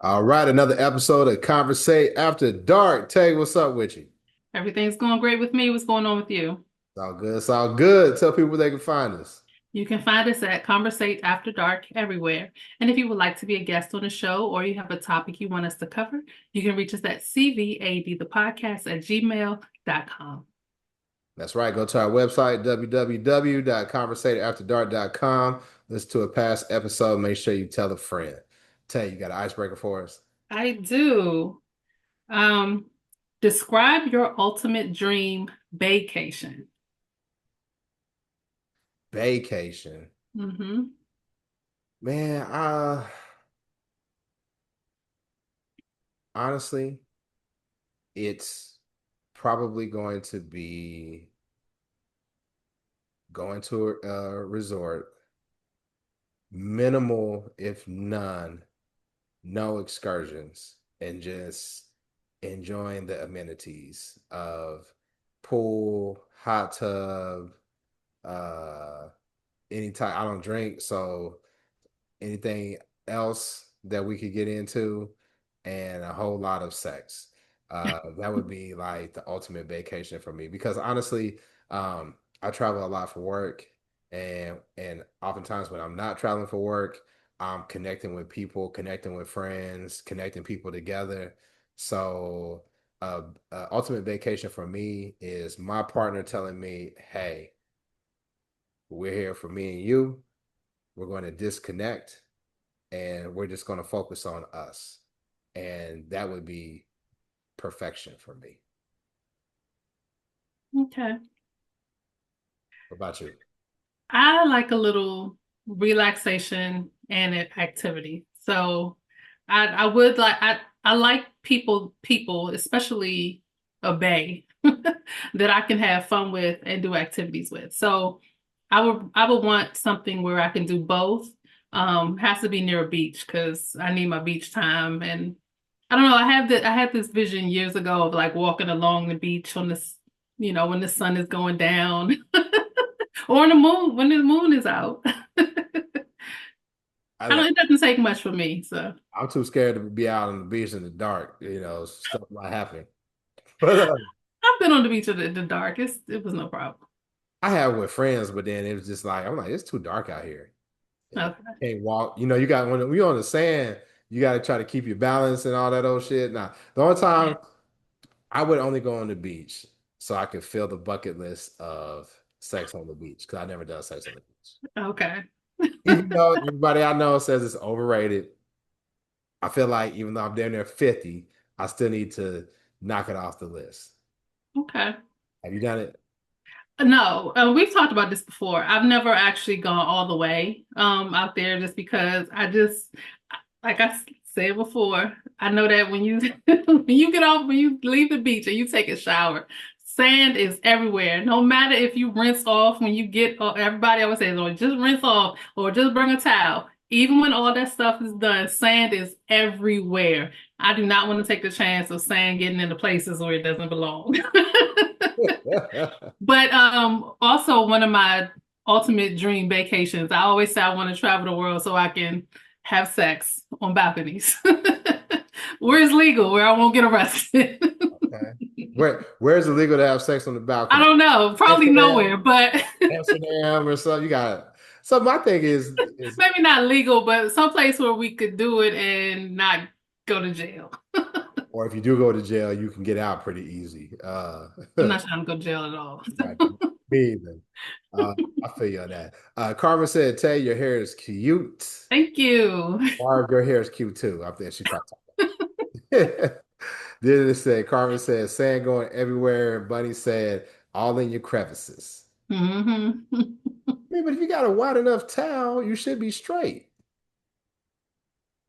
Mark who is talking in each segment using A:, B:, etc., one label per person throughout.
A: All right, another episode of ConVersate After Dark. Tay, what's up with you?
B: Everything's going great with me. What's going on with you?
A: It's all good. It's all good. Tell people they can find us.
B: You can find us at Conversate After Dark everywhere. And if you would like to be a guest on the show or you have a topic you want us to cover, you can reach us at CVAD, the podcast at gmail.com.
A: That's right. Go to our website, www.conversateafterdark.com. Listen to a past episode. Make sure you tell a friend. Tay, you got an icebreaker for us?
B: I do. Um, Describe your ultimate dream vacation.
A: Vacation.
B: Mm-hmm.
A: Man, honestly, it's probably going to be going to a resort, minimal, if none, no excursions, and just enjoying the amenities of pool, hot tub, uh, anytime. I don't drink, so anything else that we could get into, and a whole lot of sex. That would be like the ultimate vacation for me because honestly, I travel a lot for work, and oftentimes when I'm not traveling for work, I'm connecting with people, connecting with friends, connecting people together. So, ultimate vacation for me is my partner telling me, "Hey, we're here for me and you. We're going to disconnect and we're just going to focus on us." And that would be perfection for me.
B: Okay.
A: What about you?
B: I like a little relaxation and activity. So I would like I like people, especially a bae that I can have fun with and do activities with. So I would want something where I can do both. Has to be near a beach because I need my beach time. And I don't know, I had this vision years ago of like walking along the beach on this, when the sun is going down. Or on the moon when the moon is out.
A: I
B: I don't.
A: like.
B: It doesn't take much for me. So
A: I'm too scared to be out on the beach in the dark. Stuff might happen. But
B: I've been on the beach in the dark. It was no problem.
A: I have with friends, but then it was just like I'm like it's too dark out here. And
B: Okay.
A: can't walk. You got when you're on the sand, you got to try to keep your balance and all that old shit. Now, the only
B: Yeah.
A: time I would only go on the beach so I could fill the bucket list of sex on the beach because I never done sex on the beach.
B: Okay.
A: Even though everybody I know says it's overrated, I feel like even though I'm down there 50, I still need to knock it off the list.
B: Okay.
A: Have you done it?
B: No, we've talked about this before. I've never actually gone all the way out there just because like I said before, I know that when you when you leave the beach and you take a shower, sand is everywhere. No matter if you rinse off when you get everybody always says, "Oh, just rinse off or just bring a towel." Even when all that stuff is done, sand is everywhere. I do not want to take the chance of sand getting into places where it doesn't belong. But also one of my ultimate dream vacations, I always say I want to travel the world so I can have sex on balconies. Where it's legal, where I won't get arrested.
A: Okay. Where's it legal to have sex on the
B: I
A: balcony?
B: don't know, probably nowhere,
A: Amsterdam,
B: but
A: Amsterdam or something. You got so my thing is
B: maybe not legal, but someplace where we could do it and not go to jail.
A: or if you do go to jail, you can get out pretty easy.
B: I'm not trying to go to jail at all.
A: Right. Me either. Uh, I feel you on that. Carmen said, Tay, your hair is cute.
B: Thank you.
A: Marv, your hair is cute too. I think she talked. Then it said, Carmen said, sand going everywhere. And Bunny said, all in your crevices.
B: hmm
A: I mean, but if you got a wide enough towel, you should be straight,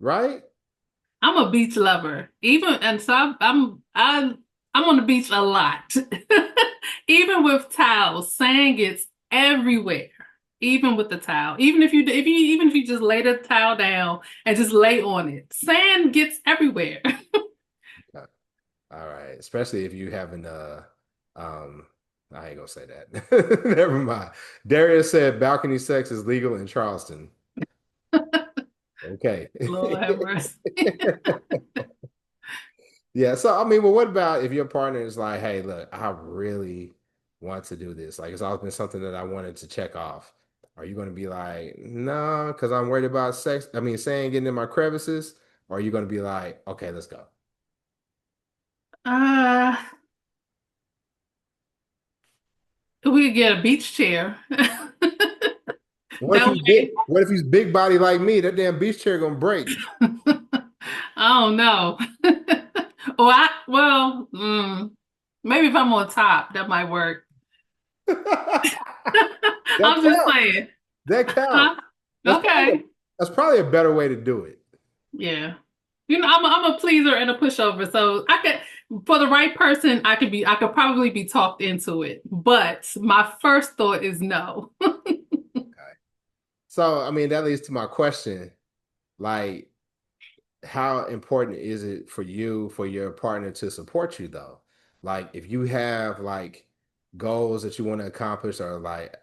A: right?
B: I'm a beach lover. Even and so I'm on the beach a lot. Even with towels, sand gets everywhere. Even with the towel. Even if you just lay the towel down and just lay on it, sand gets everywhere.
A: Yeah. All right. Especially if you having um I ain't gonna say that. Never mind. Darius said balcony sex is legal in Charleston. Okay.
B: Lord have mercy.
A: Yeah. So I mean, well, what about if your partner is like, hey, look, I really want to do this. Like it's always been something that I wanted to check off. Are you going to be like, no, because I'm worried about sex? I mean, saying getting in my crevices, or are you going to be like, okay, let's go?
B: Uh, we could get a beach chair.
A: What if
B: That
A: he's big?
B: way,
A: What if he's big body like me? That damn beach chair gonna break.
B: I don't know. Or maybe if I'm on top, that might work.
A: That
B: I'm just
A: counts.
B: saying.
A: That
B: Huh?
A: counts. That's probably
B: Okay.
A: that's probably a better way to do it.
B: Yeah. I'm a pleaser and a pushover. So I could, for the right person, I could probably be talked into it. But my first thought is no.
A: Okay. So I mean that leads to my question. Like, how important is it for you for your partner to support you though? Like if you have like goals that you want to accomplish or like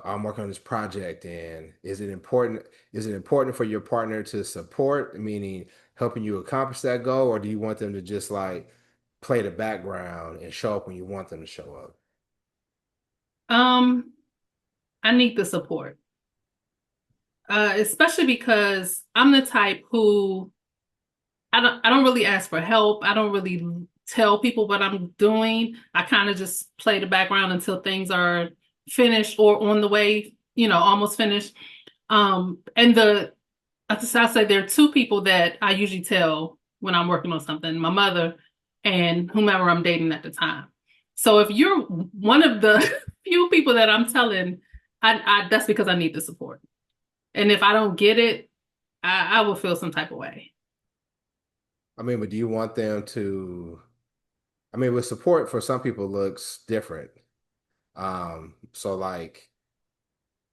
A: I'm working on this project and is it important for your partner to support, meaning helping you accomplish that goal, or do you want them to just like play the background and show up when you want them to show up?
B: Um, I need the support. Especially because I'm the type who I don't really ask for help. I don't really tell people what I'm doing. I kind of just play the background until things are finished or on the way, almost finished. And I say there are two people that I usually tell when I'm working on something, my mother and whomever I'm dating at the time. So if you're one of the few people that I'm telling, that's because I need the support. And if I don't get it, I will feel some type of way.
A: I mean, but do you want them to? I mean, with support for some people looks different. So like,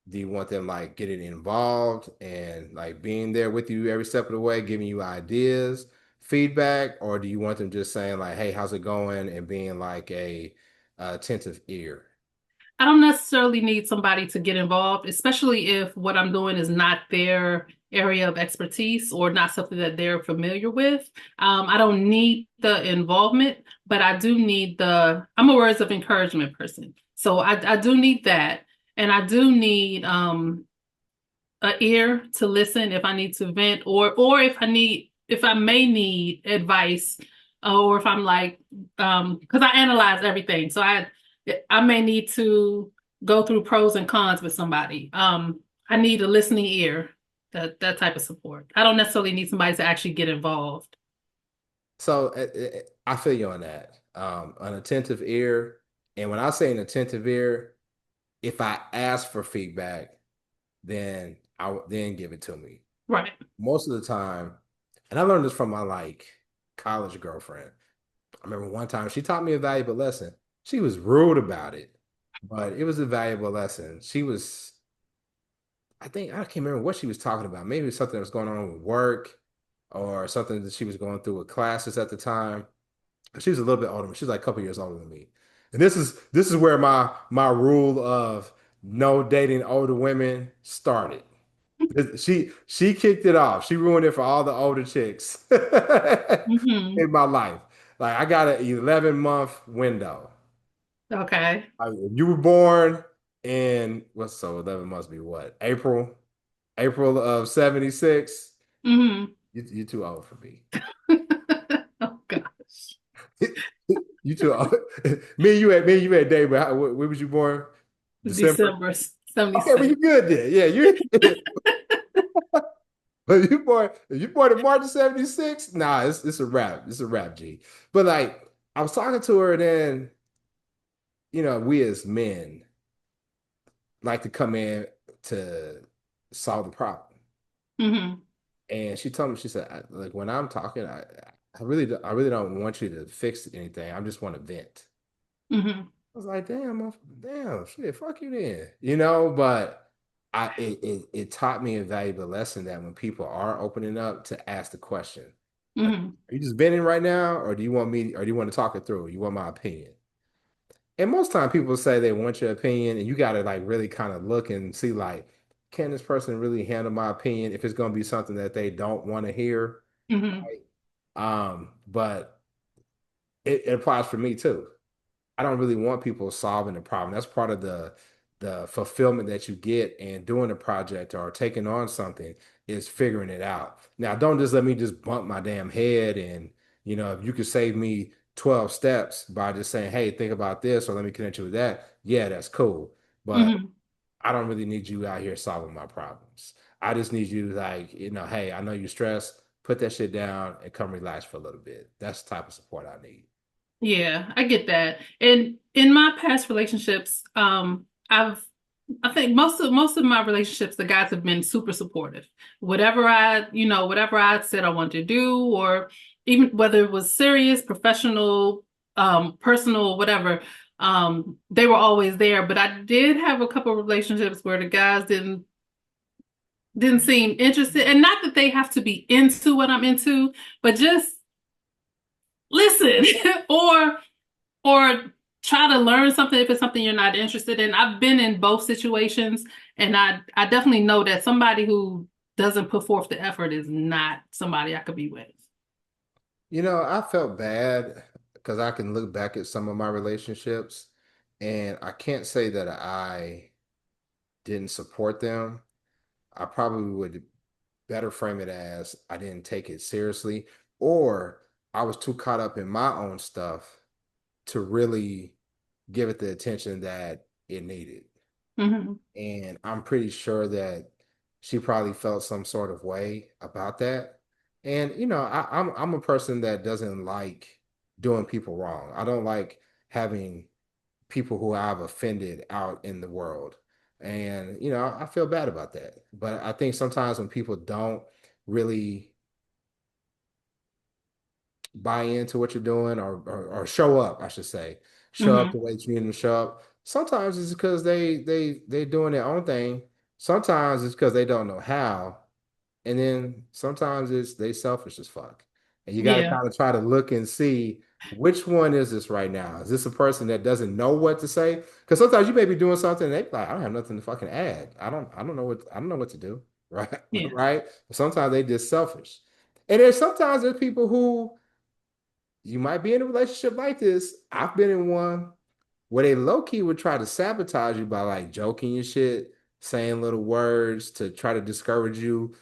A: do you want them like getting involved and like being there with you every step of the way, giving you ideas, feedback, or do you want them just saying like, "Hey, how's it going?" and being like a attentive ear?
B: I don't necessarily need somebody to get involved, especially if what I'm doing is not their area of expertise or not something that they're familiar with. I don't need the involvement, but I do need I'm a words of encouragement person. So I do need that. And I do need an ear to listen if I need to vent or if I may need advice or if I'm like because I analyze everything. So I may need to go through pros and cons with somebody. I need a listening ear, that type of support. I don't necessarily need somebody to actually get involved.
A: So I feel you on that. An attentive ear, and when I say an attentive ear, if I ask for feedback, then then give it to me.
B: Right.
A: Most of the time, and I learned this from my like college girlfriend. I remember one time she taught me a valuable lesson. She was rude about it, but it was a valuable lesson. I think, I can't remember what she was talking about. Maybe it was something that was going on with work or something that she was going through with classes at the time. She was a little bit older. She was like a couple years older than me. And this is where my rule of no dating older women started. She kicked it off. She ruined it for all the older chicks
B: Hmm.
A: in my life. Like I got an 11-month window.
B: Okay.
A: Like, if you were born in what's so 11 months be what? April of 76.
B: Hmm.
A: You're too old for me.
B: Oh gosh.
A: You too old. Me and you had day, but when was you born? December.
B: December
A: Okay, but
B: 76.
A: you good then. Yeah, you but you born in March of 76? Nah, it's a wrap. It's a wrap, G. But like I was talking to her, and then we as men like to come in to solve the problem.
B: Hmm.
A: And she told me, she said, like when I'm talking, I really don't want you to fix anything. I just want to vent.
B: Hmm.
A: I was like, damn, shit, fuck you then. But it taught me a valuable lesson that when people are opening up to ask the question, like,
B: Hmm.
A: are you just venting right now, or do you want to talk it through? You want my opinion? And most time people say they want your opinion, and you got to like really kind of look and see like, can this person really handle my opinion if it's going to be something that they don't want to hear?
B: Hmm.
A: But it applies for me too. I don't really want people solving the problem. That's part of the fulfillment that you get in doing a project or taking on something is figuring it out. Now, don't just let me just bump my damn head and if you could save me 12 steps by just saying, hey, think about this or let me connect you with that, yeah, that's cool. But
B: Hmm.
A: I don't really need you out here solving my problems. I just need you like, hey, I know you're stressed. Put that shit down and come relax for a little bit. That's the type of support I need.
B: Yeah, I get that. And in my past relationships, I think most of my relationships, the guys have been super supportive. Whatever I said I wanted to do, or even whether it was serious, professional, personal, whatever, they were always there. But I did have a couple of relationships where the guys didn't seem interested, and not that they have to be into what I'm into, but just listen or try to learn something if it's something you're not interested in. I've been in both situations, and I definitely know that somebody who doesn't put forth the effort is not somebody I could be with.
A: I felt bad because I can look back at some of my relationships and I can't say that I didn't support them. I probably would better frame it as I didn't take it seriously or I was too caught up in my own stuff to really give it the attention that it needed.
B: Hmm.
A: And I'm pretty sure that she probably felt some sort of way about that. And I'm a person that doesn't like doing people wrong. I don't like having people who I've offended out in the world. And I feel bad about that. But I think sometimes when people don't really buy into what you're doing or show up, I should say, show up the
B: Hmm.
A: way you need them to show up. Sometimes it's because they doing their own thing. Sometimes it's because they don't know how, and then sometimes it's they selfish as fuck. And you got to
B: Yeah,
A: kind of try to look and see which one is this right now. Is this a person that doesn't know what to say? Because sometimes you may be doing something and they be like, I don't have nothing to fucking add. I don't know what to do. Right.
B: yeah,
A: Right. But sometimes they just selfish. And there's people who you might be in a relationship like this. I've been in one where they low key would try to sabotage you by like joking and shit, saying little words to try to discourage you,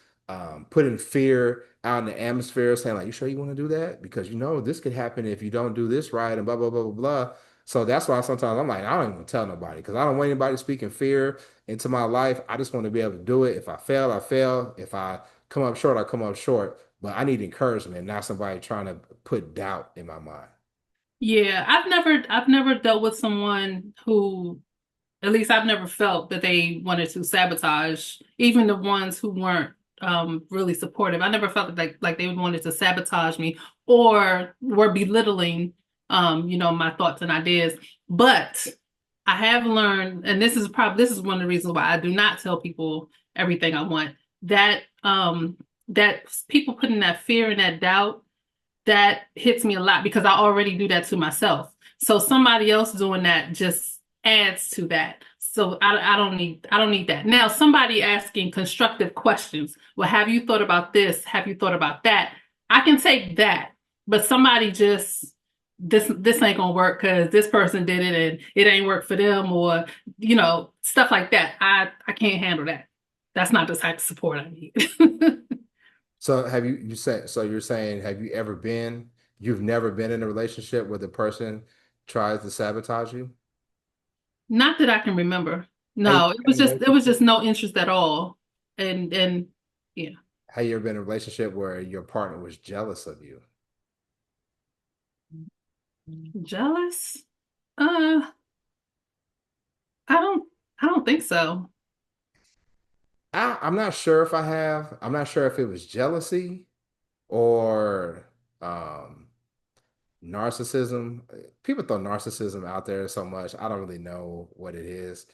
A: putting fear out in the atmosphere, saying like, "You sure you want to do that? Because this could happen if you don't do this right," and blah blah blah blah blah. So that's why sometimes I'm like, I don't even tell nobody because I don't want anybody speaking fear into my life. I just want to be able to do it. If I fail, I fail. If I come up short, I come up short. But I need encouragement, not somebody trying to put doubt in my mind.
B: yeah. I've never dealt with someone who, at least I've never felt that they wanted to sabotage, even the ones who weren't really supportive. I never felt that like they wanted to sabotage me or were belittling my thoughts and ideas. But I have learned, and this is one of the reasons why I do not tell people everything I want, that people putting that fear and that doubt, that hits me a lot because I already do that to myself. So somebody else doing that just adds to that. So I don't need that. Now somebody asking constructive questions. Well, have you thought about this? Have you thought about that? I can take that. But somebody just this ain't gonna work because this person did it and it ain't work for them, or stuff like that. I can't handle that. That's not the type of support I need.
A: So have you said so you're saying have you ever you've never been in a relationship where the person tries to sabotage you?
B: Not that I can remember.
A: Have you
B: No,
A: been in a
B: it was
A: relationship?
B: just no interest at all. And yeah.
A: Have you ever been in a relationship where your partner was jealous of you?
B: Jealous? Uh, I don't I don't think so.
A: I'm not sure if I have. I'm not sure if it was jealousy or um narcissism. People throw narcissism out there so much. I don't really know what it is,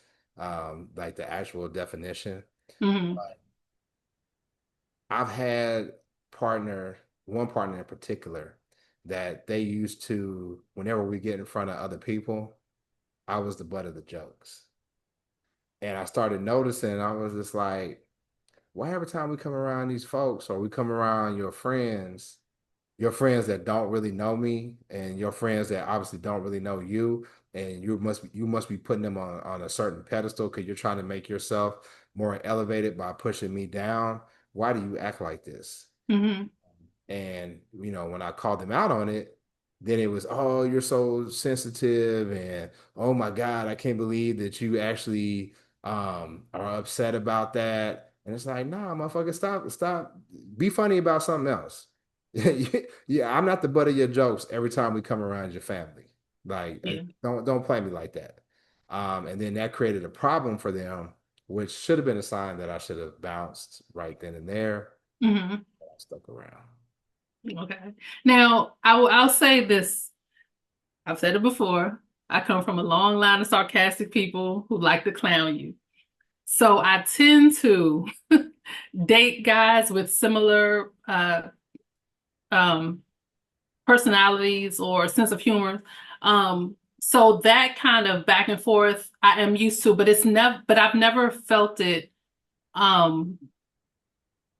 A: like the actual definition.
B: Hmm.
A: I've had partner, one partner in particular, that they used to, whenever we get in front of other people, I was the butt of the jokes. And I started noticing, I was just like, why every time we come around these folks or we come around your friends that don't really know me and your friends that obviously don't really know you, and you must be putting them on a certain pedestal because you're trying to make yourself more elevated by pushing me down. Why do you act like this?
B: Hmm.
A: And when I called them out on it, then it was, oh, you're so sensitive, and oh my God, I can't believe that you actually are upset about that. And it's like, nah, motherfucker, stop. Be funny about something else. Yeah, I'm not the butt of your jokes every time we come around your family. Like,
B: Yeah.
A: don't play me like that. And then that created a problem for them, which should have been a sign that I should have bounced right then and there.
B: Hmm.
A: I stuck around.
B: Okay. Now, I'll say this. I've said it before. I come from a long line of sarcastic people who like to clown you. So I tend to date guys with similar um, personalities or sense of humor. So that kind of back and forth I am used to, but I've never felt it um,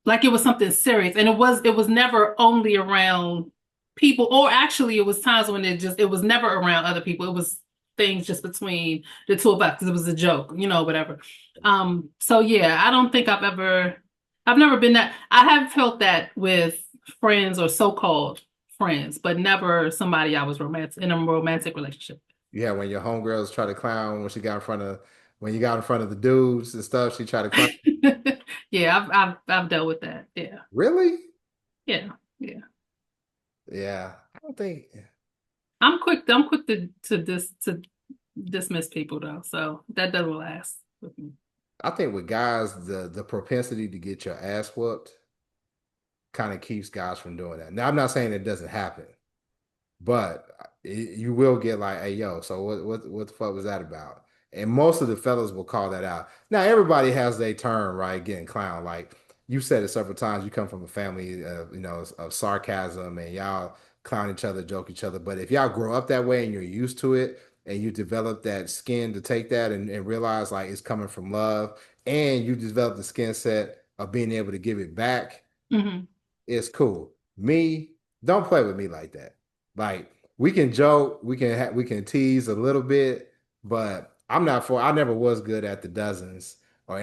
B: like it was something serious. And it was never only around people, or actually it was times when it was never around other people. It was things just between the two of us because it was a joke, whatever. So yeah, I don't think I've never been that. I have felt that with friends or so-called friends, but never somebody I was romantic in a romantic relationship.
A: Yeah, when your homegirls try to clown when you got in front of the dudes and stuff, she tried to clown.
B: Yeah, I've dealt with that. Yeah.
A: Really?
B: Yeah. Yeah.
A: Yeah. I don't think
B: I'm quick to dismiss people though, so that doesn't last with me.
A: I think with guys, the propensity to get your ass whooped kind of keeps guys from doing that. Now, I'm not saying it doesn't happen, but you will get like, hey, yo, so what the fuck was that about? And most of the fellas will call that out. Now, everybody has their turn, right? Getting clown. Like you said it several times, you come from a family of, of sarcasm and y'all clown each other, joke each other. But if y'all grow up that way and you're used to it and you develop that skin to take that and realize like it's coming from love and you develop the skin set of being able to give it back,
B: Hmm.
A: it's cool. Me, don't play with me like that. Like we can joke, we can tease a little bit, but I'm not for. I never was good at the dozens. Or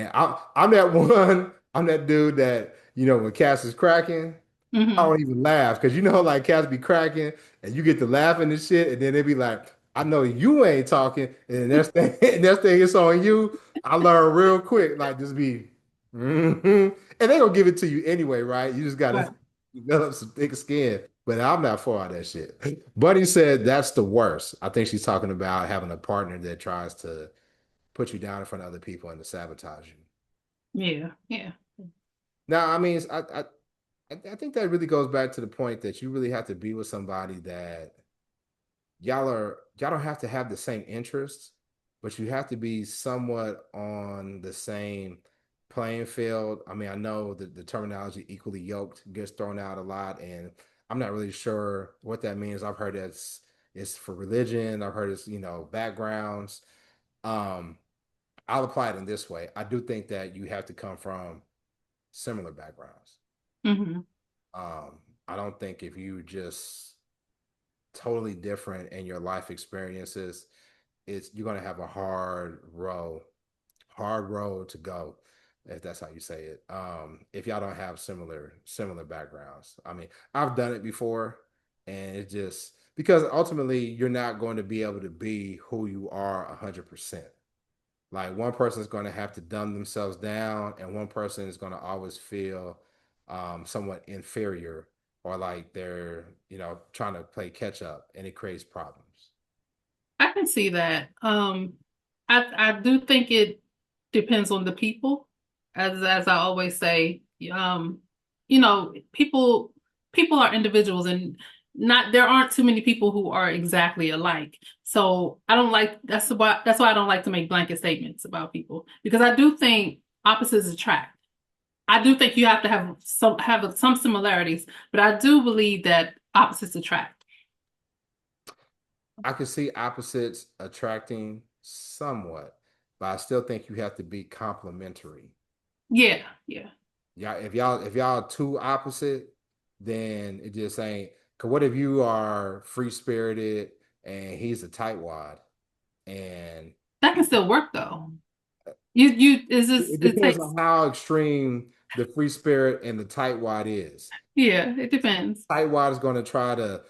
A: I'm that one. I'm that dude that when Cass is cracking, I
B: Hmm.
A: don't even laugh because like cats be cracking and you get to laughing and shit, and then they be like, I know you ain't talking, and next thing, next thing it's on you. I learn real quick, like just be, and they gonna give it to you anyway, right? You just gotta
B: Right.
A: develop some thick skin. But I'm not for all that shit. Buddy said that's the worst. I think she's talking about having a partner that tries to put you down in front of other people and to sabotage you.
B: Yeah. Yeah.
A: Now, I mean, I think that really goes back to the point that you really have to be with somebody that y'all don't have to have the same interests, but you have to be somewhat on the same playing field. I mean, I know that the terminology equally yoked gets thrown out a lot, and I'm not really sure what that means. I've heard it's for religion, I've heard it's, backgrounds. Um, I'll apply it in this way. I do think that you have to come from similar backgrounds.
B: Hmm.
A: Um, I don't think if you just totally different in your life experiences, you're gonna have a hard road to go, if that's how you say it. If y'all don't have similar backgrounds. I mean, I've done it before, and it just because ultimately you're not going to be able to be who you are 100%. Like one person is going to have to dumb themselves down, and one person is going to always feel somewhat inferior or like they're trying to play catch up, and it creates problems.
B: I can see that. I do think it depends on the people, as I always say. People are individuals, and not there aren't too many people who are exactly alike. So I don't like that's why I don't like to make blanket statements about people because I do think opposites attract. I do think you have to have some similarities, but I do believe that opposites attract.
A: I could see opposites attracting somewhat. but I still think you have to be complementary.
B: Yeah, yeah.
A: Y'all, if y'all too opposite, then it just ain't. Cause what if you are free spirited and he's a tightwad, and
B: That can still work though. You is this
A: it
B: it
A: depends
B: takes
A: on how extreme the free spirit and the tightwad is.
B: yeah, it depends.
A: Tightwad is going to try to,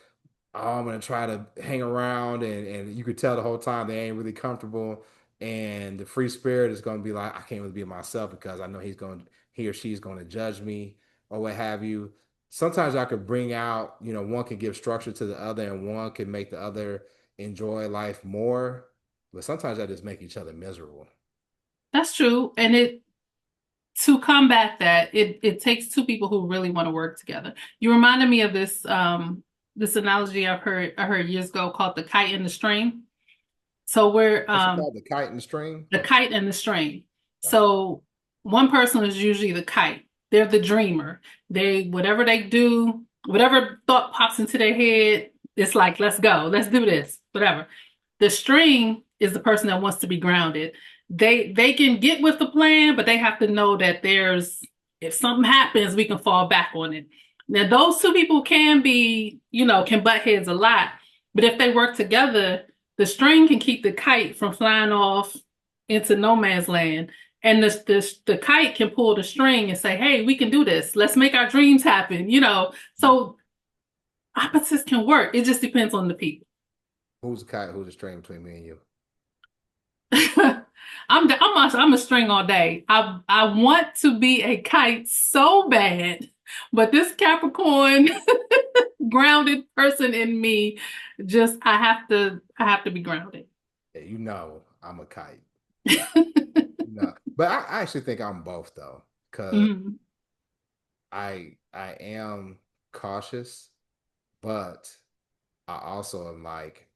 A: oh, I'm going to try to hang around, and you could tell the whole time they ain't really comfortable. And the free spirit is going to be like, I can't really be myself because I know he or she's going to judge me or what have you. Sometimes I could bring out, one can give structure to the other and one can make the other enjoy life more. But sometimes I just make each other miserable.
B: That's true. And it to combat that, it takes two people who really want to work together. You reminded me of this analogy I heard years ago called the kite and the string. So we're
A: What's it called? The kite and the string?
B: the kite and the string.
A: Right.
B: So one person is usually the kite. They're the dreamer. They whatever they do, whatever thought pops into their head, it's like, let's go, let's do this, whatever. The string is the person that wants to be grounded. They can get with the plan, but they have to know that there's if something happens, we can fall back on it. Now those two people can be, can butt heads a lot, but if they work together, the string can keep the kite from flying off into no man's land. And the kite can pull the string and say, hey, we can do this. Let's make our dreams happen. So opposites can work. It just depends on the people.
A: Who's the kite? Who's the string between me and you?
B: I'm a string all day. I want to be a kite so bad, but this Capricorn grounded person in me, just I have to be grounded.
A: Yeah, I'm a kite. No, but I actually think I'm both though, because
B: Mhm.
A: I am cautious, but I also am like,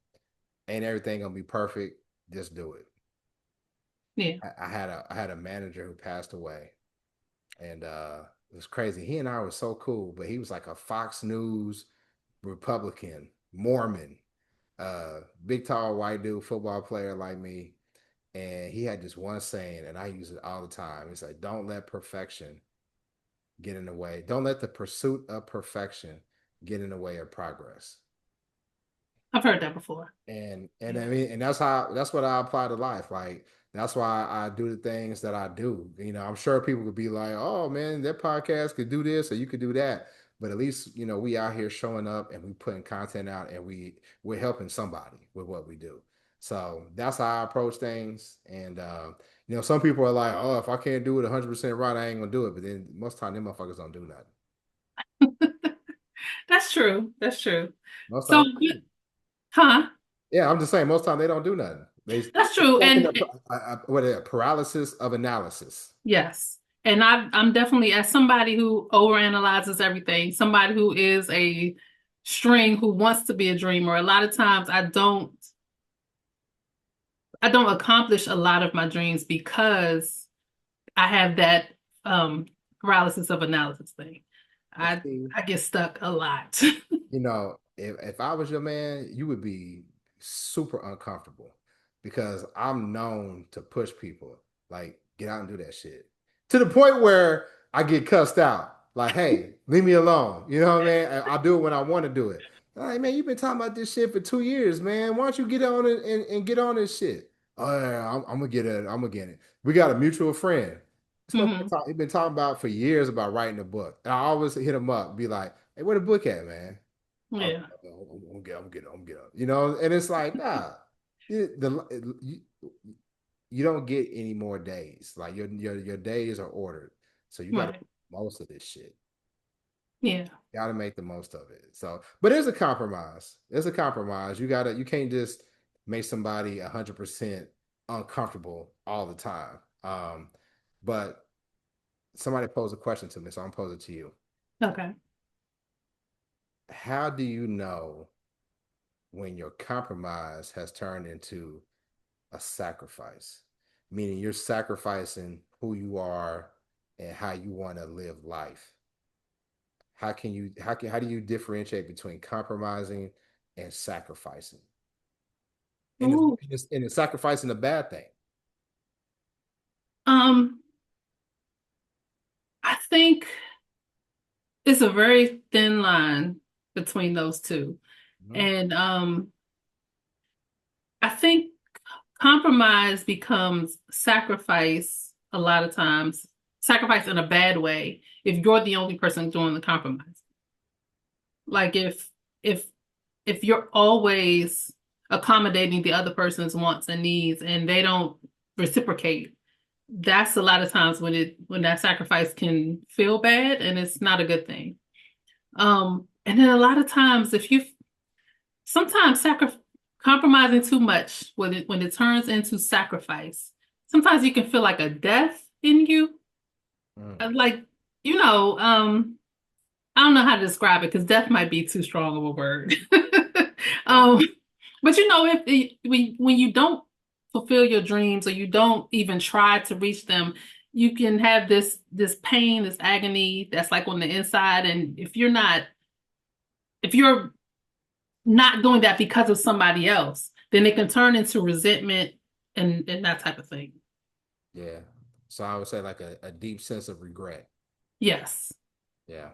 A: ain't everything gonna be perfect. Just do it.
B: Yeah.
A: I had a manager who passed away, and it was crazy. He and I were so cool, but he was like a Fox News Republican, Mormon, big tall white dude, football player like me. And he had this one saying, and I use it all the time. He's like, don't let perfection get in the way. Don't let the pursuit of perfection get in the way of progress.
B: I've heard that before.
A: And I mean, and that's what I apply to life. Like that's why I do the things that I do. I'm sure people could be like, oh man, that podcast could do this or you could do that. But at least, we out here showing up and we putting content out and we're helping somebody with what we do. So that's how I approach things. And some people are like, oh, if I can't do it 100% right, I ain't gonna do it. But then most of the time, them motherfuckers don't do nothing.
B: That's true. That's true.
A: Most
B: So,
A: time,
B: huh?
A: yeah, I'm just saying, most time they don't do nothing. They
B: That's true.
A: stuck in
B: And
A: a paralysis of analysis.
B: yes. And I'm definitely, as somebody who overanalyzes everything, somebody who is a string who wants to be a dreamer, a lot of times I don't accomplish a lot of my dreams because I have that um paralysis of analysis thing.
A: But
B: I
A: see,
B: I get stuck a lot.
A: if I was your man, you would be super uncomfortable because I'm known to push people like get out and do that shit to the point where I get cussed out. Like, hey, leave me alone. You know what I mean? I'll do it when I want to do it. Like, man, you've been talking about this shit for 2 years, man. Why don't you get on it and get on this shit? Oh, yeah, I'm gonna get it. I'm gonna get it. We got a mutual friend. This motherfucker
B: Hmm.
A: he's been talking about for years about writing a book. And I always hit him up, be like, hey, where the book at, man? I'm,
B: Yeah.
A: I'm get up. And it's like, nah, you don't get any more days. Like your days are ordered. So you gotta
B: Right.
A: make the most of this shit.
B: Yeah.
A: Gotta make the most of it. So, but there's a compromise. There's a compromise. You can't just make somebody 100% uncomfortable all the time. But somebody posed a question to me, so I'm posing it to you.
B: Okay.
A: How do you know when your compromise has turned into a sacrifice, meaning you're sacrificing who you are and how you want to live life? How do you differentiate between compromising and sacrificing? And
B: Ooh.
A: sacrificing a bad thing.
B: Um, I think it's a very thin line between those two.
A: Mhm.
B: And I think compromise becomes sacrifice a lot of times, sacrifice in a bad way if you're the only person doing the compromise. Like if if you're always accommodating the other person's wants and needs and they don't reciprocate, that's a lot of times when that sacrifice can feel bad and it's not a good thing. And then a lot of times if you sometimes compromising too much when it turns into sacrifice, sometimes you can feel like a death in you.
A: Mm.
B: Like, you know, I don't know how to describe it because death might be too strong of a word.
A: Yeah.
B: um, but when you don't fulfill your dreams or you don't even try to reach them, you can have this pain, this agony that's like on the inside. And if you're not doing that because of somebody else, then it can turn into resentment and that type of thing.
A: Yeah. So I would say like a deep sense of regret.
B: Yes.
A: Yeah.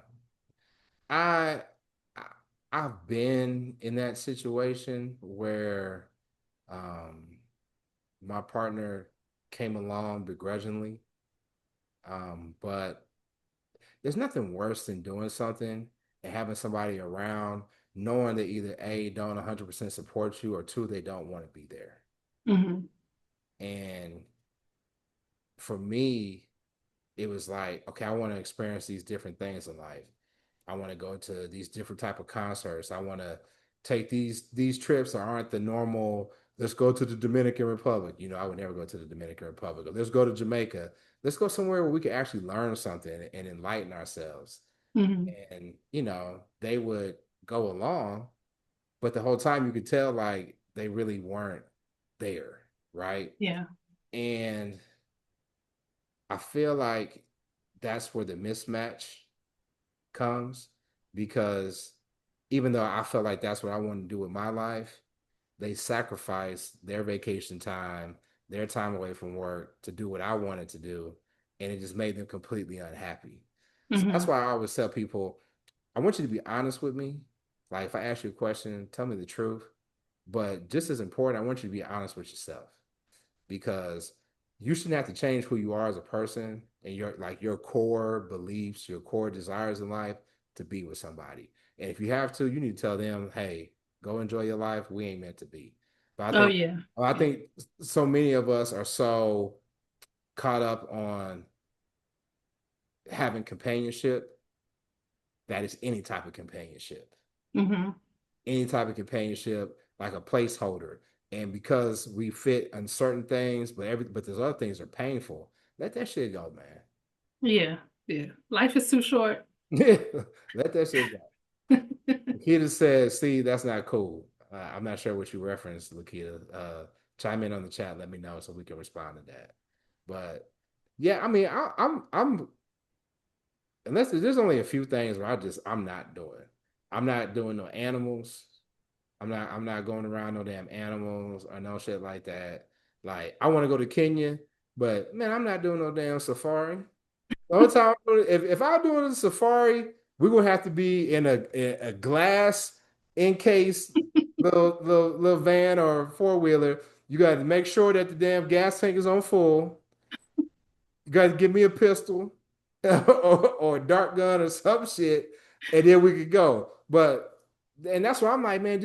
A: I, I I've been in that situation where um my partner came along begrudgingly. But there's nothing worse than doing something and having somebody around knowing that either A, don't 100% support you, or two, they don't want to be there.
B: Hmm.
A: And for me, it was like, okay, I want to experience these different things in life. I want to go to these different type of concerts. I want to take these trips that aren't the normal. Let's go to the Dominican Republic. You know, I would never go to the Dominican Republic. Or let's go to Jamaica. Let's go somewhere where we can actually learn something and enlighten ourselves.
B: Hmm.
A: And they would go along, but the whole time you could tell like they really weren't there, right?
B: Yeah.
A: And I feel like that's where the mismatch comes, because even though I felt like that's what I wanted to do with my life, they sacrificed their vacation time, their time away from work to do what I wanted to do. And it just made them completely unhappy. So that's
B: Hmm.
A: why I always tell people, I want you to be honest with me. Like if I ask you a question, tell me the truth. But just as important, I want you to be honest with yourself, because you shouldn't have to change who you are as a person and your core beliefs, your core desires in life to be with somebody. And if you have to, you need to tell them, "Hey, go enjoy your life. We ain't meant to be." But
B: Oh yeah.
A: I
B: Yeah.
A: think so many of us are so caught up on having companionship that is any type of companionship,
B: Hmm.
A: any type of companionship, like a placeholder. And because we fit on certain things, but there's other things that are painful. Let that shit go,
B: Yeah. Yeah. Life is too short.
A: man. Let that shit go. Lakita said, "See, that's not cool." I'm not sure what you referenced, Lakita. Chime in on the chat. Let me know so we can respond to that. But yeah, I mean, I'm unless there's only a few things where I'm not doing. I'm not doing no animals. I'm not going around no damn animals or no shit like that. Like I want to go to Kenya, but man, I'm not doing no damn safari. The only time if I'm doing a safari, we're gonna have to be in a glass encased little van or four wheeler. You got to make sure that the damn gas tank is on full. You got to give me a pistol or a dart gun or some shit, and then we could go. And that's why I'm like, man,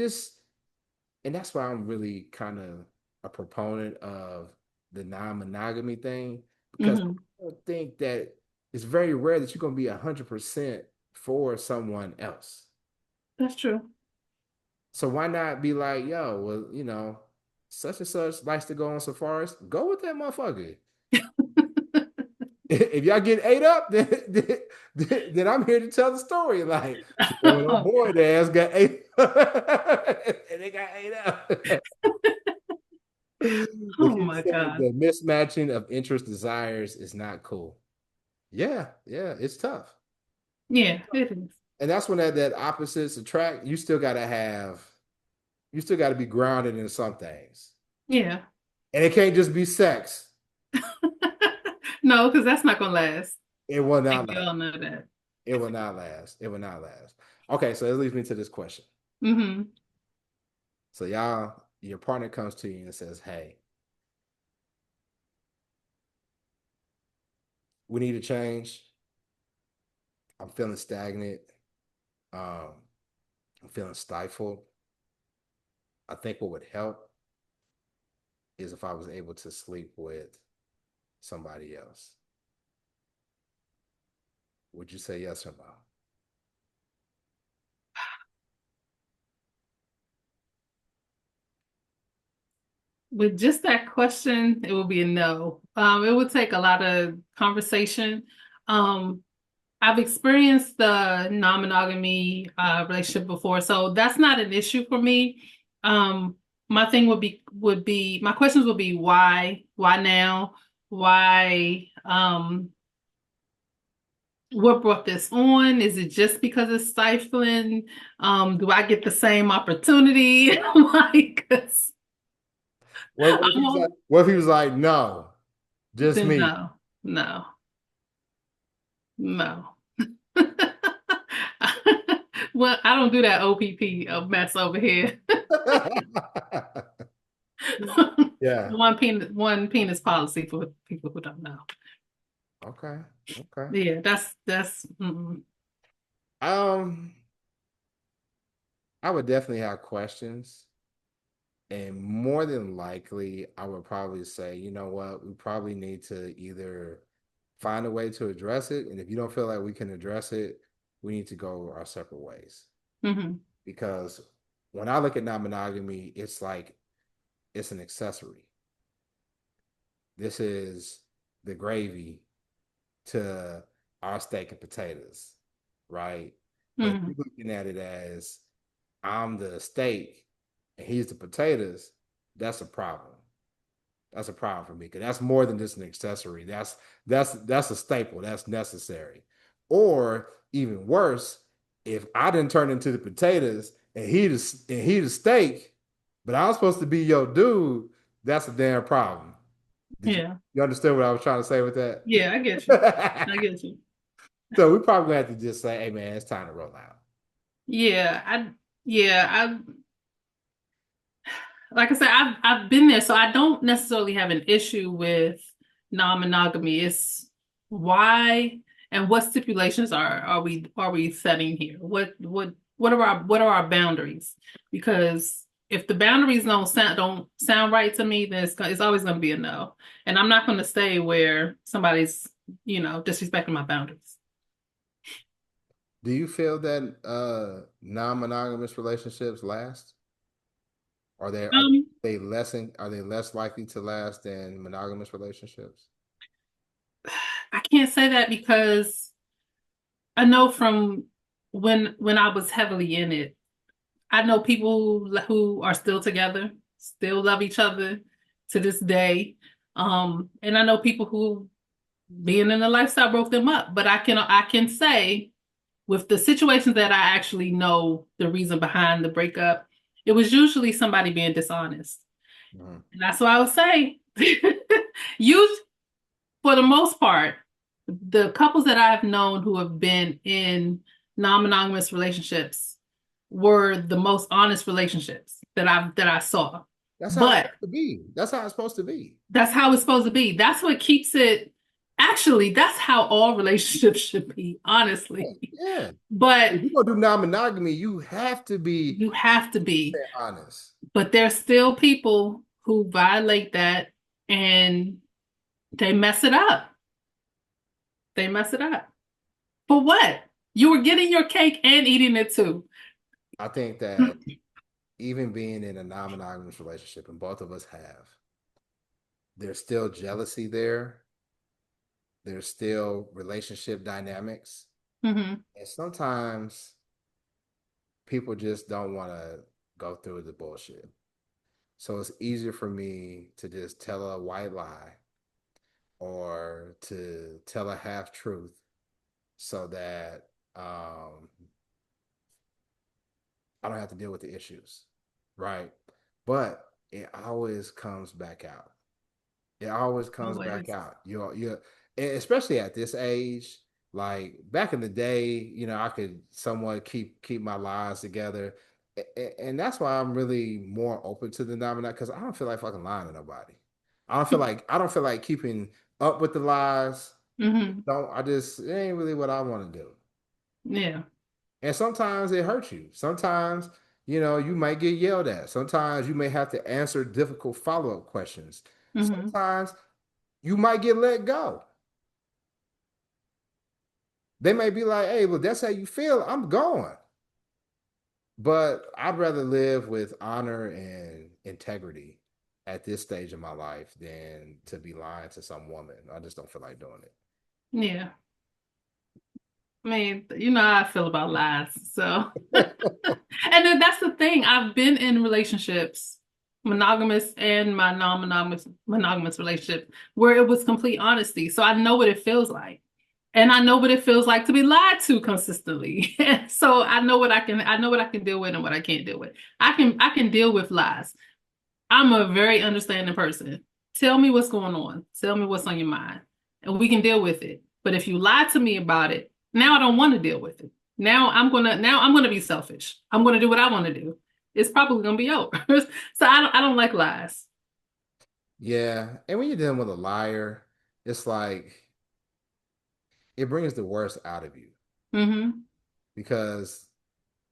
A: and that's why I'm really kind of a proponent of the non-monogamy thing, because
B: Hmm.
A: I don't think that it's very rare that you're gonna be 100% for someone else.
B: That's true.
A: So why not be like, yo, well, such and such likes to go on safaris, go with that motherfucker. If y'all get ate up, then I'm here to tell the story. Like, well, no
B: Oh
A: boy,
B: God.
A: their ass got ate, and they got ate up.
B: Oh
A: Like you
B: my
A: said,
B: God.
A: the mismatching of interest desires is not cool. Yeah, yeah, it's tough.
B: Yeah, it is.
A: And that's when that opposites attract. You still got to be grounded in some things.
B: Yeah.
A: And it can't just be sex.
B: No, because that's not gonna last.
A: It will
B: I think
A: not
B: we
A: last.
B: all know that.
A: It will not last. It will not last. Okay, so it leads me to this question.
B: Hmm.
A: So y'all, your partner comes to you and says, "Hey, we need to change. I'm feeling stagnant. Um, I'm feeling stifled. I think what would help is if I was able to sleep with somebody else." Would you say yes or no?
B: With just that question, it would be a no. It would take a lot of conversation. Um, I've experienced the non-monogamy relationship before, so that's not an issue for me. Um, my thing would be my questions would be why now, why what brought this on? Is it just because it's stifling? Do I get the same opportunity? Like, 'cause
A: What if
B: I'm
A: he was like,
B: all,
A: no, just
B: then
A: me?
B: no, no, no. Well, I don't do that OPP mess over here.
A: Yeah.
B: One penis policy for people who don't know.
A: Okay. Okay.
B: Yeah, that's
A: Um, I would definitely have questions. And more than likely, I would probably say, you know what, we probably need to either find a way to address it. And if you don't feel like we can address it, we need to go our separate ways.
B: hmm
A: Because when I look at non-monogamy, it's like it's an accessory. This is the gravy to our steak and potatoes, right? But if
B: hmm
A: you're looking at it as I'm the steak and he's the potatoes, that's a problem. That's a problem for me because that's more than just an accessory. That's a staple. That's necessary. Or even worse, if I didn't turn into the potatoes and he the steak, but I'm supposed to be your dude, that's a damn problem. Did
B: Yeah.
A: you understand what I was trying to say with that?
B: Yeah, I get you. I get you.
A: So we probably have to just say, hey man, it's time to roll out.
B: Yeah, I like I said, I've been there, so I don't necessarily have an issue with non-monogamy. It's why and what stipulations are we setting here? What are our boundaries? Because if the boundaries don't sound right to me, then it's always going to be a no. And I'm not going to stay where somebody's, disrespecting my boundaries.
A: Do you feel that non-monogamous relationships last? Are
B: Um,
A: they less likely to last than monogamous relationships?
B: I can't say that because I know from when I was heavily in it, I know people who are still together, still love each other to this day. And I know people who being in the lifestyle broke them up. But I can say with the situations that I actually know the reason behind the breakup, it was usually somebody being dishonest.
A: Mhm.
B: And that's what I would say. Use for the most part, the couples that I've known who have been in non-monogamous relationships were the most honest relationships that I saw.
A: That's how it's
B: But
A: supposed to be. That's how it's supposed to be.
B: that's how it's supposed to be. That's what keeps it. Actually, that's how all relationships should be, honestly.
A: Yeah.
B: But
A: If you're gonna do non-monogamy, you have to be
B: you have to be.
A: honest.
B: But there's still people who violate that and they mess it up. They mess it up. For what? You were getting your cake and eating it too.
A: I think that even being in a non-monogamous relationship, and both of us have, there's still jealousy there. There's still relationship dynamics.
B: Hmm.
A: And sometimes people just don't want to go through the bullshit. So it's easier for me to just tell a white lie or to tell a half truth so that I don't have to deal with the issues, right? But it always comes back out. It always comes back
B: Always.
A: out. You especially at this age. Like back in the day, I could somewhat keep my lies together, and that's why I'm really more open to the nominate because I don't feel like fucking lying to nobody. I don't feel like keeping up with the lies.
B: Hmm.
A: Don't I just it ain't really what I want to do.
B: Yeah.
A: And sometimes it hurts you. Sometimes, you might get yelled at. Sometimes you may have to answer difficult follow-up questions.
B: Hmm.
A: Sometimes you might get let go. They may be like, hey, well, that's how you feel. I'm going. But I'd rather live with honor and integrity at this stage of my life than to be lying to some woman. I just don't feel like doing
B: Yeah. I mean, you know how I feel about lies. So,
A: it.
B: and then that's the thing. I've been in relationships, monogamous and my non-monogamous relationship, where it was complete honesty. So I know what it feels like. And I know what it feels like to be lied to consistently. So I know what I can deal with and what I can't deal with. I can deal with lies. I'm a very understanding person. Tell me what's going on. Tell me what's on your mind, and we can deal with it. But if you lie to me about it, now I don't want to deal with it. Now I'm gonna be selfish. I'm gonna do what I want to do. It's probably gonna be over. So I don't like lies.
A: Yeah. And when you're dealing with a liar, it's like it brings the worst out of you
B: Hmm.
A: because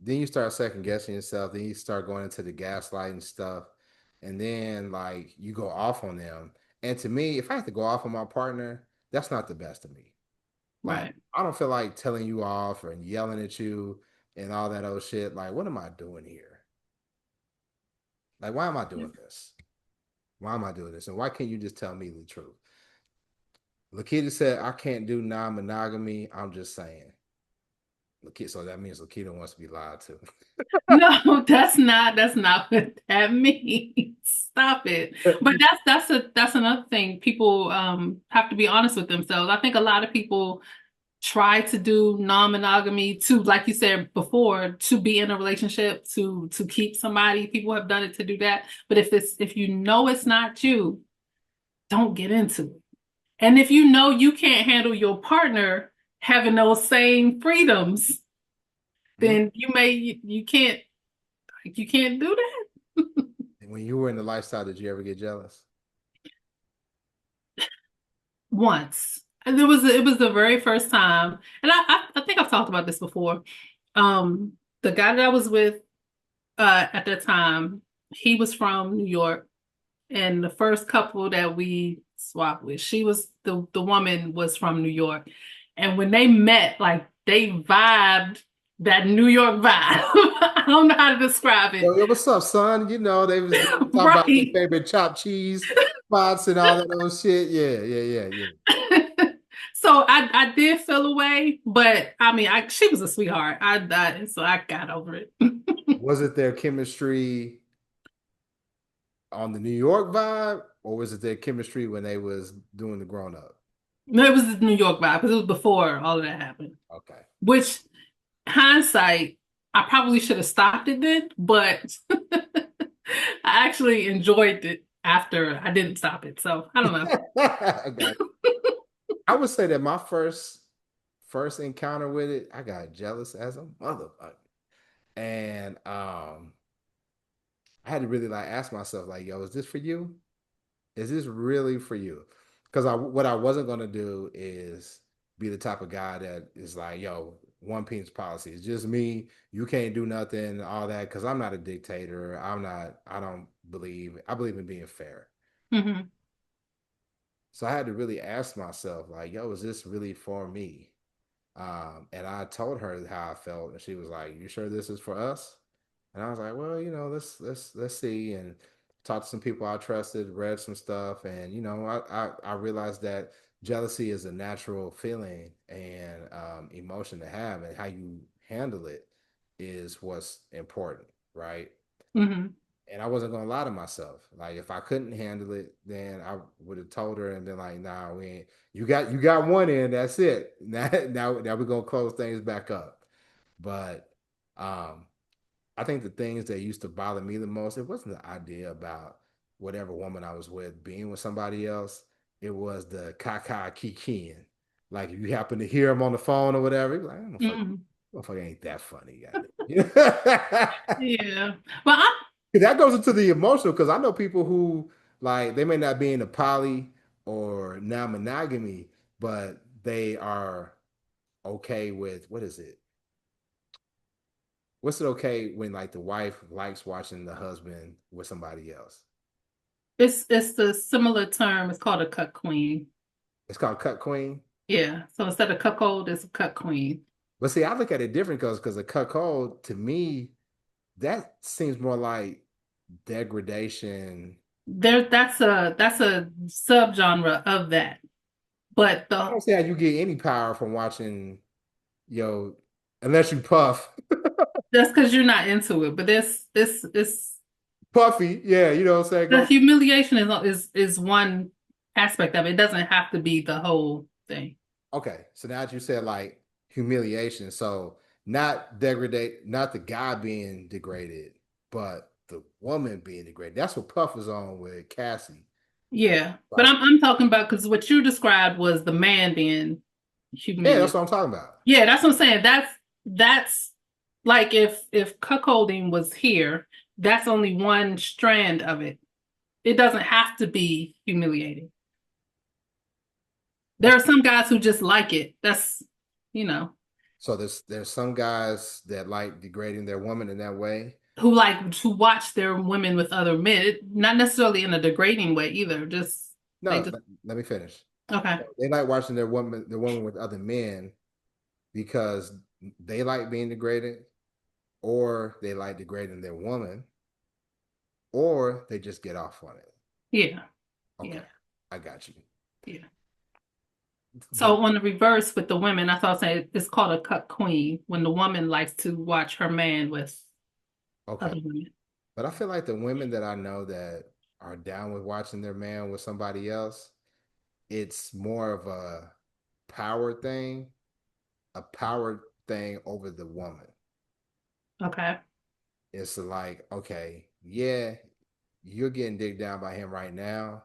A: then you start second guessing yourself. Then you start going into the gaslighting stuff. And then, like, you go off on them. And to me, if I have to go off on my partner, that's not the best of me. Like,
B: Right.
A: I don't feel like telling you off and yelling at you and all that old shit. Like, what am I doing here? Like, why am I doing this? Why am I doing this? And why can't you just tell me the truth? Lakita said, I can't do non monogamy. I'm just saying. Lakita, so that means Lakita wants to be lied to.
B: No, that's not what that means. Stop it. But that's another thing. People have to be honest with themselves. I think a lot of people try to do non-monogamy to, like you said before, to be in a relationship, to keep somebody. People have done it to do that. But if you know it's not you, don't get into it. And if you know you can't handle your partner having those same freedoms,
A: Hmm?
B: then you can't do that.
A: When you were in the lifestyle, did you ever get jealous?
B: Once. And it was the very first time. And I think I've talked about this before. The guy that I was with at that time, he was from New York. And the first couple that we swapped with, the woman was from New York. And when they met, like they vibed that New York vibe. I don't know how to describe it.
A: Yo, what's up, son? They was talking about their
B: Right.
A: favorite chopped cheese spots and all that old shit. Yeah, yeah, yeah, yeah.
B: So I did feel away, but I mean, she was a sweetheart. I died, so I got over it.
A: Was it their chemistry on the New York vibe, or was it their chemistry when they was doing the grown up?
B: No, it was the New York vibe because it was before all of that happened.
A: Okay.
B: Which hindsight, I probably should have stopped it then, but I actually enjoyed it after I didn't stop it. So I don't know.
A: I got you. I would say that my first encounter with it, I got jealous as a motherfucker. And I had to really like ask myself, like, yo, is this for you? Is this really for you? Because what I wasn't gonna do is be the type of guy that is like, yo, one penis policy. It's just me. You can't do nothing, all that. Because I'm not a dictator. I'm not. I don't believe. I believe in being fair.
B: Hmm.
A: So I had to really ask myself, like, yo, is this really for me? And I told her how I felt, and she was like, "You sure this is for us?" And I was like, "Well, let's see." And talked to some people I trusted, read some stuff, and I realized that jealousy is a natural feeling and emotion to have, and how you handle it is what's important, right?
B: Hmm.
A: And I wasn't gonna lie to myself. Like if I couldn't handle it, then I would have told her and been like, "Nah, we ain't. You got one in. That's it. Now we're gonna close things back up." But um, I think the things that used to bother me the most, it wasn't the idea about whatever woman I was with being with somebody else. it was the Kaka Kikin. Like if you happen to hear him on the phone or whatever, you're like,
B: Mm.
A: motherfucker ain't that funny, goddamn.
B: Yeah. Well, I,
A: That goes into the emotional because I know people who like they may not be in a poly or non-monogamy, but they are okay with what is it? What's it okay when like the wife likes watching the husband with somebody else?
B: it's the similar term. It's called a cut queen.
A: It's called cut queen.
B: Yeah. So instead of cuckold, it's a cut queen.
A: But see, I look at it different because a cut code to me that seems more like degradation.
B: That's a subgenre of that. But
A: I
B: the
A: don't see how you get any power from watching, yo, unless you puff.
B: that's because you're not into it. But this
A: Puffy, yeah, you know what I'm saying?
B: the
A: Go
B: humiliation is one aspect of it. It doesn't have to be the whole thing.
A: okay. So now that you said like humiliation, so not degrade, not the guy being degraded, but the woman being degraded. That's what Puff was on with Cassie.
B: Yeah. But
A: Right.
B: I'm talking about because what you described was the man being
A: Yeah, that's
B: humiliated.
A: what I'm talking about.
B: Yeah, that's what I'm saying. That's like if cuckolding was here, that's only one strand of it. It doesn't have to be humiliating. There
A: That's
B: are some guys who just like it. That's, you know,
A: so there's some guys that like degrading their woman in that way.
B: who like to watch their women with other men. Not necessarily in a degrading way either. Just they
A: No,
B: just
A: let me finish.
B: okay.
A: They like watching their woman with other men because they like being degraded, or they like degrading their woman, or they just get off on it.
B: Yeah. Yeah.
A: Okay, I got you.
B: Yeah. So
A: But
B: on the reverse with the women, I thought say it's called a cut queen when the woman likes to watch her man with
A: okay,
B: other women.
A: but I feel like the women that I know that are down with watching their man with somebody else, it's more of a power thing over the woman.
B: Okay.
A: It's like, okay, yeah, you're getting digged down by him right now,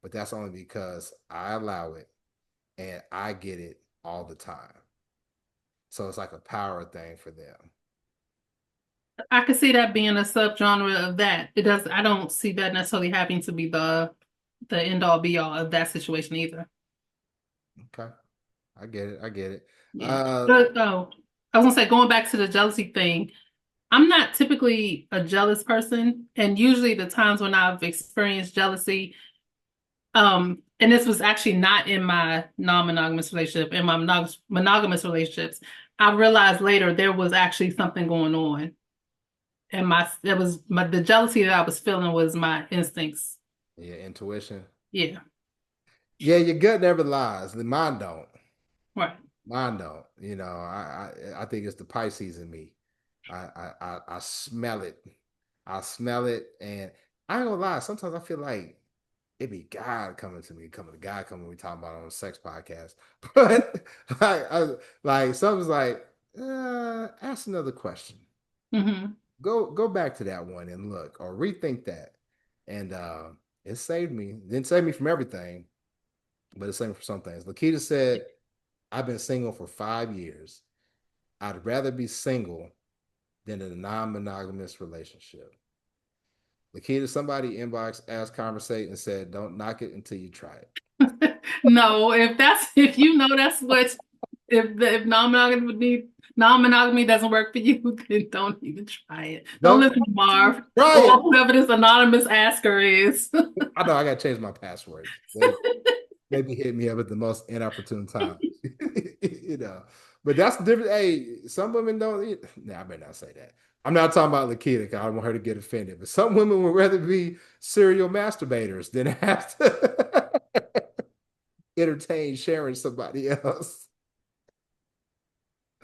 A: but that's only because I allow it and I get it all the time. So it's like a power thing for them.
B: I could see that being a subgenre of that. It does. I don't see that necessarily having to be the end all be all of that situation either.
A: Okay. I get it. I get it.
B: Yeah.
A: Uh
B: But oh, I was gonna say going back to the jealousy thing. I'm not typically a jealous person, and usually the times when I've experienced jealousy, and this was actually not in my non-monogamous relationship, in my monogamous relationships, I realized later there was actually something going on. And the jealousy that I was feeling was my instincts.
A: yeah, intuition.
B: Yeah,
A: Yeah, your gut never lies. Mine don't.
B: right.
A: Mine don't. You know, I think it's the Pisces in me. I smell it. I smell it, and I ain't gonna lie. Sometimes I feel like it be God coming to me, coming to God coming. We talking about on a sex podcast, but like something's like, ask another question.
B: Hmm.
A: Go back to that one and look, or rethink that, and it saved me. It didn't save me from everything, but it saved me from some things. Lakita said, "I've been single for 5 years. I'd rather be single than in a non-monogamous relationship." Lakita, somebody inbox asked conversate and said, "Don't knock it until you try it."
B: No, if you know that's what if non-monogamy doesn't work for you, then don't even try it. Don't
A: Don't
B: listen to Marv
A: try
B: or
A: it.
B: whoever this anonymous asker is.
A: I know I gotta change my password. They be hitting me up at the most inopportune times. you know. But that's the difference. Hey, some women don't. Nah, I better not say that. I'm not talking about Lakita because I don't want her to get offended. But some women would rather be serial masturbators than have to entertain sharing somebody else.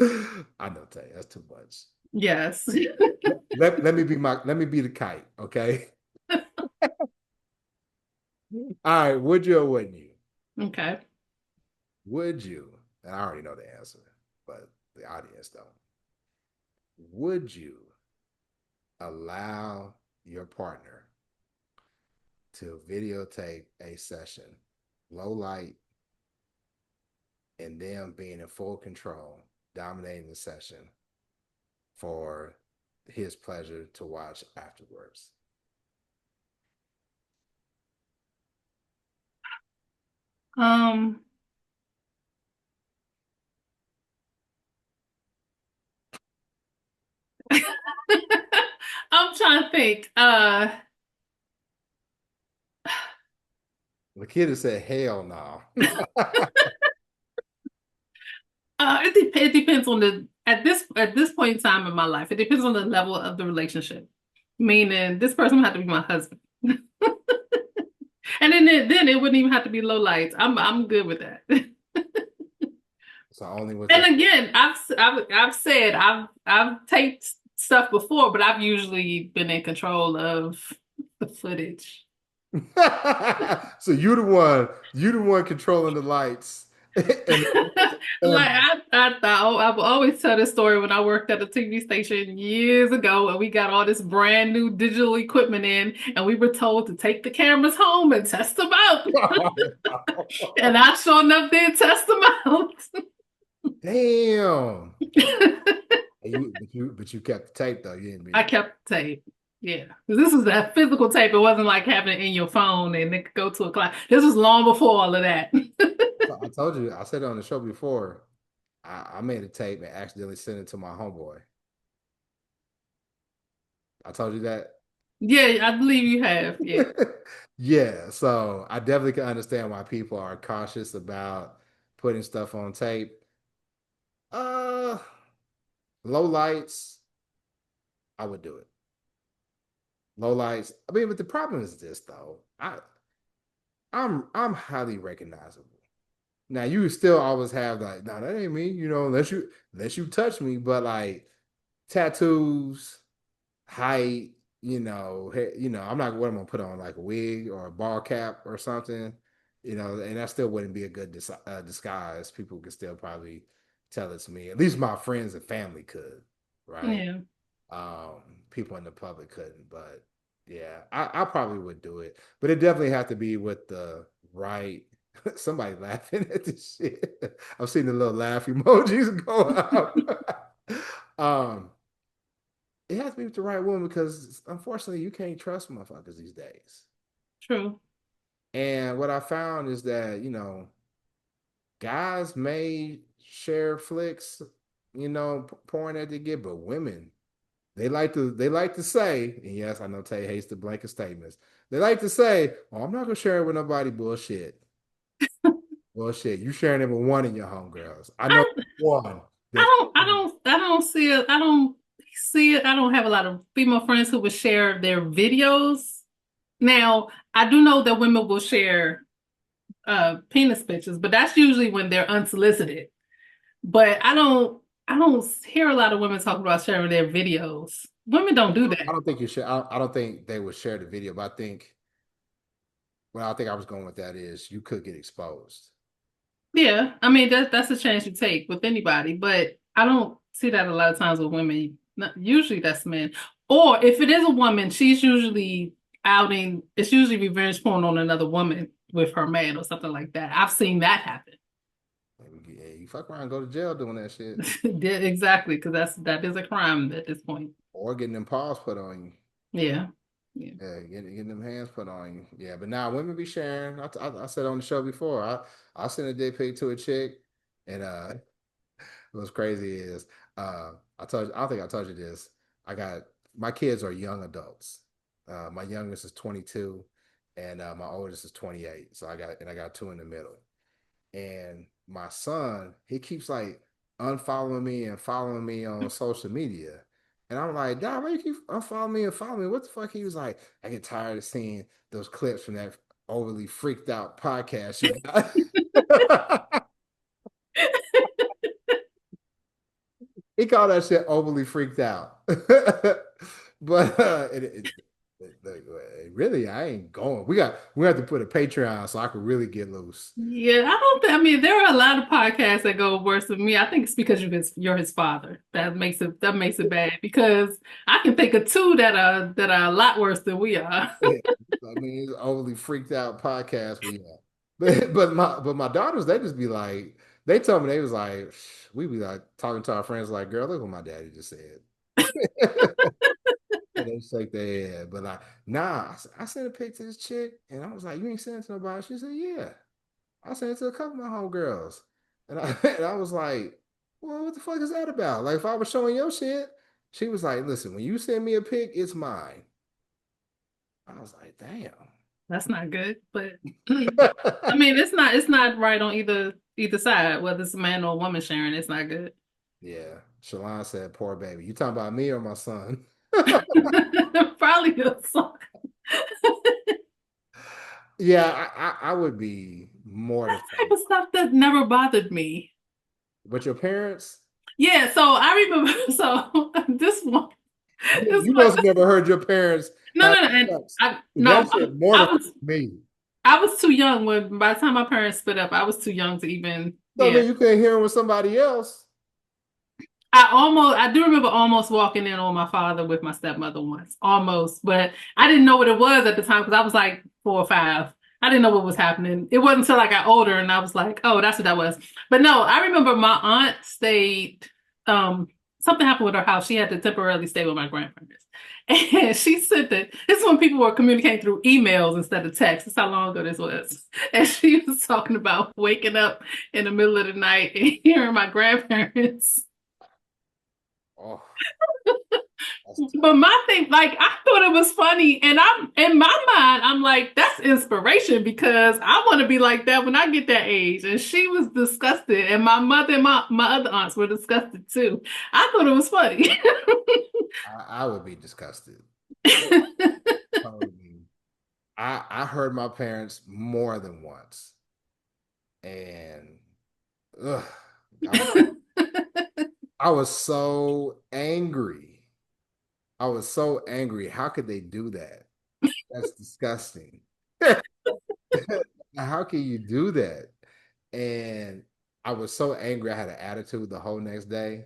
A: I know, Tay, that's too much.
B: Yes.
A: Let me be the kite, okay? All right, would you or wouldn't you?
B: Okay.
A: Would you? And I already know the answer, but the audience don't. Would you allow your partner to videotape a session low light, and them being in full control, dominating the session for his pleasure to watch afterwards.
B: Um, I'm trying to think.
A: The kid has said, "Hell no."
B: It depends on the at this point in time in my life. It depends on the level of the relationship. Meaning, this person would have to be my husband, and then it wouldn't even have to be low lights. I'm good with that.
A: So only with the
B: And again, I've said I've taped stuff before, but I've usually been in control of the footage.
A: so you the one controlling the lights. and,
B: Like
A: and
B: I thought I would always tell this story when I worked at a TV station years ago, and we got all this brand new digital equipment in, and we were told to take the cameras home and test them out. And I sure enough did test them out.
A: damn. But you kept the tape though. You didn't
B: I
A: be.
B: kept the tape. Yeah. 'Cause this was that physical tape. It wasn't like having it in your phone and it could go to a class. This was long before all of that.
A: So I told you, I said it on the show before. I made a tape and accidentally sent it to my homeboy. I told you that.
B: Yeah, I believe you have. Yeah.
A: Yeah, so I definitely can understand why people are cautious about putting stuff on tape. Uh, low lights, I would do it. Low lights. I mean, but the problem is this though. I'm highly recognizable. Now you still always have like, no, that ain't me, unless you touch me, but like tattoos, height, I'm not what I'm gonna put on like a wig or a ball cap or something, and that still wouldn't be a good disguise. People could still probably tell it's me. At least my friends and family could, right?
B: Yeah.
A: People in the public couldn't, but yeah, I probably would do it, but it definitely have to be with the right. Somebody laughing at this shit. I've seen the little laugh emojis go up. um, it has to be with the right woman because unfortunately you can't trust motherfuckers these days.
B: True.
A: And what I found is that, guys may share flicks, porn that they get, but women, they like to say, and yes, I know Tay hates the blanket statements. They like to say, "Oh, I'm not gonna share it with nobody." Bullshit. Bullshit. You sharing it with one of your homegirls. I know
B: I
A: one
B: I
A: that
B: I don't see it. I don't see it. I don't have a lot of female friends who would share their videos. Now, I do know that women will share penis pictures, but that's usually when they're unsolicited. But I don't hear a lot of women talking about sharing their videos. Women don't do
A: I
B: that.
A: don't think you should. I don't think they would share the video, but I think I was going with that is you could get exposed.
B: Yeah, I mean that's a chance you take with anybody, but I don't see that a lot of times with women. Usually that's men. Or if it is a woman, she's usually outing, it's usually revenge porn on another woman with her man or something like that. I've seen that happen.
A: Yeah, you fuck around, go to jail doing that shit,
B: Yeah, exactly, because that is a crime at this point.
A: or getting them paws put on you.
B: Yeah. Yeah.
A: Yeah, getting them hands put on you. Yeah, but now women be sharing. I said on the show before. I sent a dick pic to a chick, and what's crazy is I don't think I told you this. I got my kids are young adults. My youngest is 22, and my oldest is 28. So I got two in the middle. And my son, he keeps like unfollowing me and following me on social media. And I'm like, Dad, why you keep unfollowing me and following me? What the fuck? He was like, I get tired of seeing those clips from that overly freaked out podcast you got. He called that shit overly freaked out. But really, I ain't going. We have to put a Patreon so I can really get loose.
B: Yeah, I don't I mean there are a lot of podcasts that go worse than me. I think it's because you're his father. That makes it bad because I can think of two that are a lot worse than we are.
A: Yeah. I mean, it's overly freaked out podcast we have. but my daughters, they just be like, they told me they was like, we be like talking to our friends like, girl, look what my daddy just said. And they shake their head. But like, nah, I sent a pic to this chick and I was like, you ain't sent it to nobody. She said, yeah. I sent it to a couple of my homegirls. And I and I was like, well, what the fuck is that about? Like if I was showing your shit, she was like, listen, when you send me a pic, it's mine. I was like, damn.
B: That's not good, but I mean, it's not right on either side, whether it's a man or a woman sharing. It's not good.
A: Yeah. Shalon said, poor baby. You talking about me or my son?
B: Probably the song.
A: Yeah, I would be
B: Type
A: mortified.
B: of stuff that never bothered me.
A: But your parents,
B: Yeah, so I remember. So this one, this
A: you
B: one.
A: must have never heard your parents
B: No,
A: have
B: no, no, and
A: sex.
B: I no,
A: That shit
B: I
A: mortified
B: was
A: me.
B: I was too young when by the time my parents split up, I was too young to even.
A: So I
B: Yeah,
A: mean, you couldn't hear him with somebody else.
B: I do remember almost walking in on my father with my stepmother once, almost, but I didn't know what it was at the time because I was like 4 or 5. I didn't know what was happening. It wasn't until I got older and I was like, oh, that's what that was. But no, I remember my aunt stayed, something happened with her house. She had to temporarily stay with my grandparents. And she said that this is when people were communicating through emails instead of text. That's how long ago this was. And she was talking about waking up in the middle of the night and hearing my grandparents.
A: Oh, that's
B: But
A: tough.
B: my thing, like, I thought it was funny, and I'm in my mind, I'm like, that's inspiration because I want to be like that when I get that age. And she was disgusted, and my mother and my other aunts were disgusted too. I thought it was funny.
A: I would be disgusted. Totally. I heard my parents more than once, and ugh, I, I was so angry. I was so angry. How could they do that? That's disgusting. How can you do that? And I was so angry. I had an attitude the whole next day.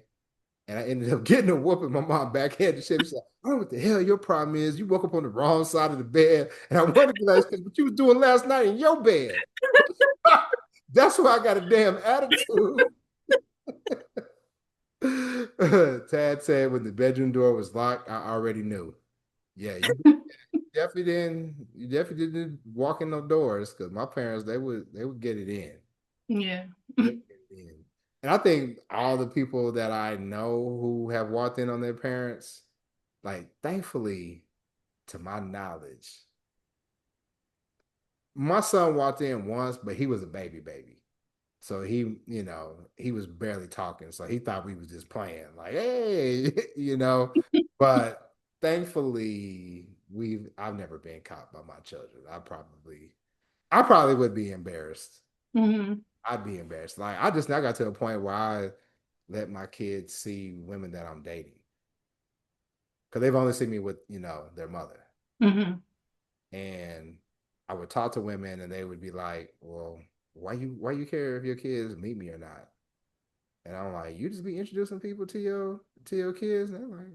A: And I ended up getting a whooping. My mom backhanded shit. She said, I don't know what the hell your problem is. You woke up on the wrong side of the bed. And I wanted to be like, what you was doing last night in your bed. That's why I got a damn attitude. Tad said when the bedroom door was locked, I already knew. Yeah, you definitely didn't walk in no doors because my parents they would get it in.
B: Yeah.
A: They would get it in. And I think all the people that I know who have walked in on their parents, like thankfully, to my knowledge, my son walked in once, but he was a baby. So he was barely talking. So he thought we was just playing, like, hey, But thankfully, I've never been caught by my children. I probably would be embarrassed.
B: Hmm.
A: I'd be embarrassed. Like I got to a point where I let my kids see women that I'm dating. Because they've only seen me with, their mother.
B: Hmm.
A: And I would talk to women and they would be like, well, why you care if your kids meet me or not? And I'm like, you just be introducing people to your kids. And they're like,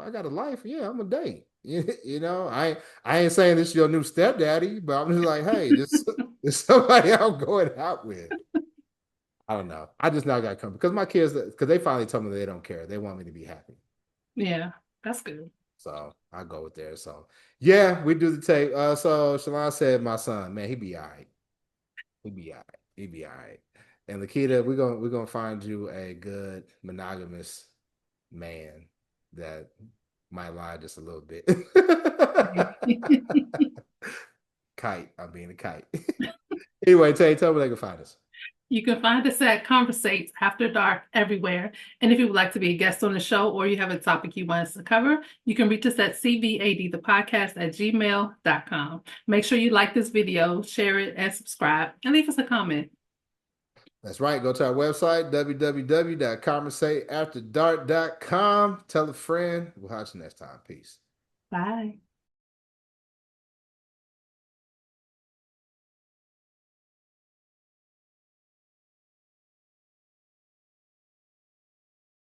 A: I got a life. Yeah, I'm a date. I ain't saying this is your new stepdaddy, but I'm just like, hey, this somebody I'm going out with. I don't know. I just now got to come because my kids, because they finally told me they don't care. They want me to be happy.
B: Yeah, that's good.
A: So I go with there. So yeah, we do the tape. So Shalon said my son, man, he be all right. He be all right. He be all right. And Lakita, we're gonna find you a good monogamous man that might lie just a little bit. Kite. I'm being a kite. Anyway, tell me they can find us.
B: You can find us at ConVersate After Dark everywhere. And if you would like to be a guest on the show or you have a topic you want us to cover, you can reach us at CVAD, the podcast at gmail.com. Make sure you like this video, share it, and subscribe, and leave us a comment.
A: That's right. Go to our website, www.conversateafterdark.com. Tell a friend. We'll catch you next time. Peace.
B: Bye.